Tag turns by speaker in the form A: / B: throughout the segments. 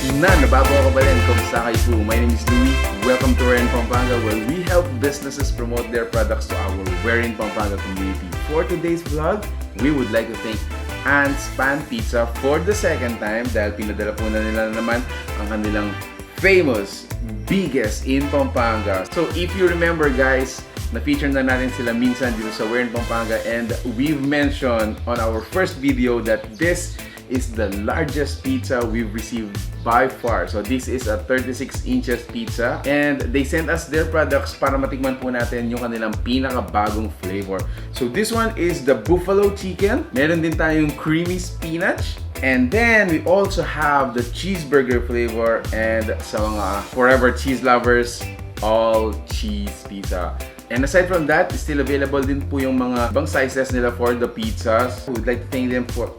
A: na nabago ako ba rin? Kumusta kayo po? My name is Louie. Welcome to Where in Pampanga, where we help businesses promote their products to our Where in Pampanga community. For today's vlog, we would like to thank Ant's Pan Pizza for the second time dahil pinadala po na nila naman ang kanilang famous, biggest in Pampanga. So if you remember guys, na-feature na natin sila minsan dito sa Where in Pampanga, and we've mentioned on our first video that this is the largest pizza we've received by far. So this is a 36 inches pizza, and they sent us their products para matikman po natin yung kanilang pinakabagong flavor. So this one is the buffalo chicken. Meron din tayong creamy spinach. And then we also have the cheeseburger flavor, and sa mga forever cheese lovers, all cheese pizza. And aside from that, still available din po yung mga ibang sizes nila for the pizzas. We'd like to thank them for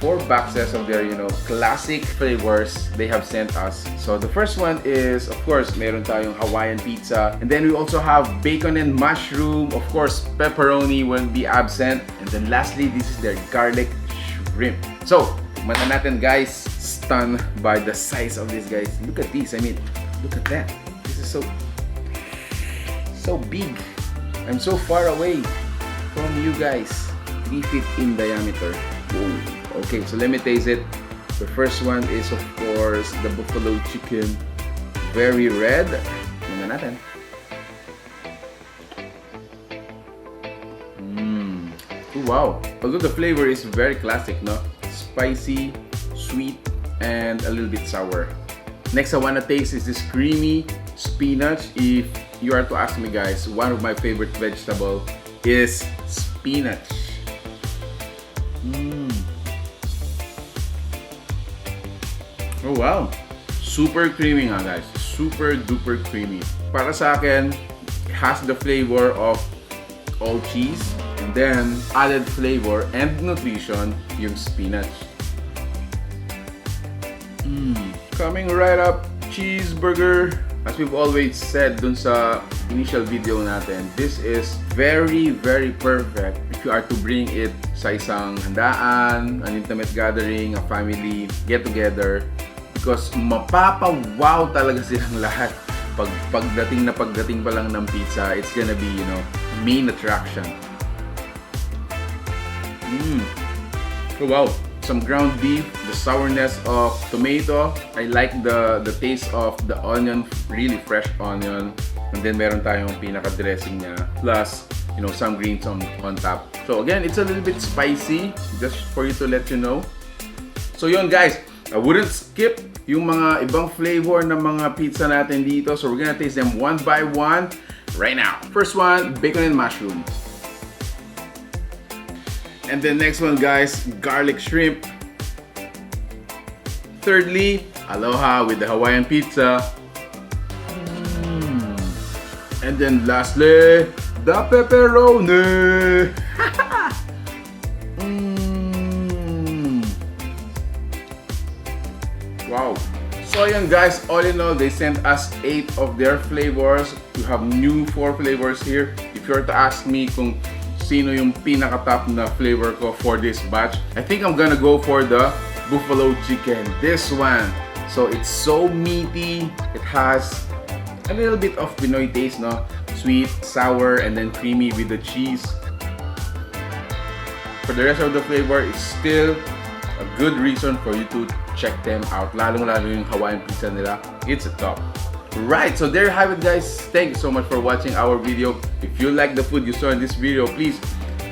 A: 4 boxes of their, classic flavors they have sent us. So the first one is, of course, meron tayong Hawaiian pizza. And then we also have bacon and mushroom. Of course, pepperoni won't be absent. And then lastly, this is their garlic shrimp. So, tikman na natin guys. Stunned by the size of these guys. Look at these. I mean, look at that. This is so big. I'm so far away from you guys. 3 feet in diameter. Whoa. Okay, so let me taste it. The first one is of course the buffalo chicken. Very red. Tingnan natin. Oh, wow. Although the flavor is very classic, no? Spicy, sweet, and a little bit sour. Next I wanna taste is this creamy spinach. If you are to ask me guys, one of my favorite vegetable is spinach. Oh wow, super creamy nga guys, super duper creamy. Para sa akin, it has the flavor of all cheese, and then added flavor and nutrition yung spinach. Coming right up, cheeseburger. As we've always said dun sa initial video natin, this is very perfect if you are to bring it sa isang handaan, an intimate gathering, a family get-together, because mapapa-wow talaga silang lahat. Pagdating pa lang ng pizza, it's gonna be, main attraction. Oh wow, some ground beef, the sourness of tomato. I like the taste of the onion, really fresh onion. And then meron tayong pinaka-dressing niya, plus some greens on top. So again, it's a little bit spicy, just for you to let you know. So yun guys, I wouldn't skip yung mga ibang flavor ng mga pizza natin dito. So we're gonna taste them one by one right now. First one, bacon and mushroom. And then next one guys, garlic shrimp. Thirdly, aloha with the Hawaiian pizza. And then lastly, the pepperoni. Wow. So ayan guys, all in all, they sent us 8 of their flavors. We have new 4 flavors here. If you were to ask me kung sino yung pinaka-top na flavor ko for this batch, I think I'm gonna go for the buffalo chicken. This one. So it's so meaty. It has a little bit of Pinoy taste, no? Sweet, sour, and then creamy with the cheese. For the rest of the flavor, it's still a good reason for you to check them out. Lalong-lalo yung Hawaiian pizza nila. It's a top. Right, so there you have it guys. Thank you so much for watching our video. If you like the food you saw in this video, please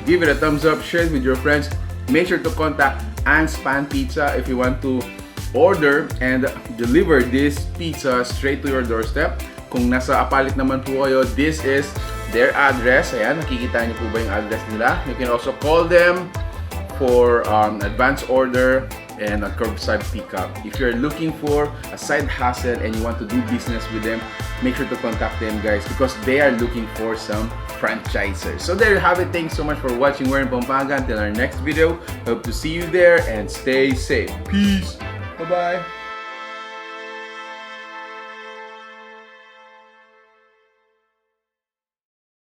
A: give it a thumbs up, share it with your friends. Make sure to contact Ant's Pan Pizza if you want to order and deliver this pizza straight to your doorstep. Kung nasa Apalit naman po kayo, this is their address. Ayan, nakikita niyo po ba yung address nila? You can also call them for advance order and a curbside pickup. If you're looking for a side hustle and you want to do business with them, make sure to contact them guys, because they are looking for some franchisers. So there you have it. Thanks so much for watching Where in Pampanga. Until our next video, hope to see you there and stay safe. Peace. Bye-bye.